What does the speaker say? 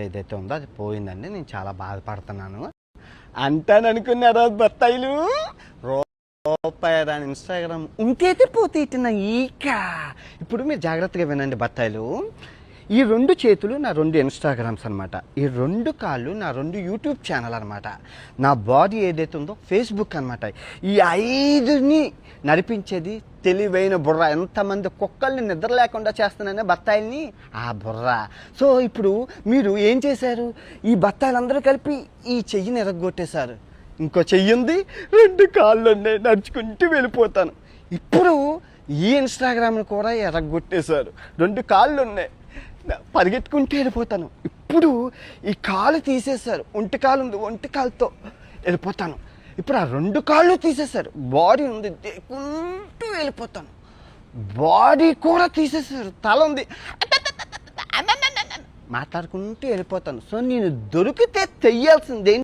ఏదైతే ఉందో అది పోయిందండి. నేను చాలా బాధపడుతున్నాను అంటాననుకున్నారా బత్తాయిలు. రూపాయి రాని ఇన్స్టాగ్రామ్ ఉంటేతే పోతే ఇట్టిన ఈక. ఇప్పుడు మీరు జాగ్రత్తగా వినండి బత్తాయిలు. ఈ 2 చేతులు నా 2 ఇన్స్టాగ్రామ్స్ అనమాట. ఈ 2 కాళ్ళు నా 2 యూట్యూబ్ ఛానల్ అనమాట. నా బాడీ ఏదైతే ఉందో ఫేస్బుక్ అనమాట. ఈ 5ని నడిపించేది తెలివైన బుర్ర. ఎంతమంది కుక్కల్ని నిద్ర లేకుండా చేస్తున్నానే బత్తాయిల్ని, ఆ బుర్ర. సో ఇప్పుడు మీరు ఏం చేశారు, ఈ బత్తాయిలందరూ కలిపి ఈ చెయ్యిని ఎరగొట్టేశారు. ఇంకో చెయ్యి ఉంది, 2 కాళ్ళు ఉన్నాయి, నడుచుకుంటూ వెళ్ళిపోతాను. ఇప్పుడు ఈ ఇన్స్టాగ్రామ్ని కూడా ఎరగొట్టేశారు. 2 కాళ్ళు ఉన్నాయి, పరిగెత్తుకుంటూ వెళ్ళిపోతాను. ఇప్పుడు ఈ కాలు తీసేశారు, ఒంటి కాలు ఉంది, ఒంటి కాలుతో వెళ్ళిపోతాను. ఇప్పుడు ఆ 2 కాళ్ళు తీసేశారు, బాడీ ఉంది, దేకుంటూ వెళ్ళిపోతాను. బాడీ కూడా తీసేశారు, తల ఉంది, మాట్లాడుకుంటూ వెళ్ళిపోతాను. సో నేను దొరికితే తెయ్యాల్సింది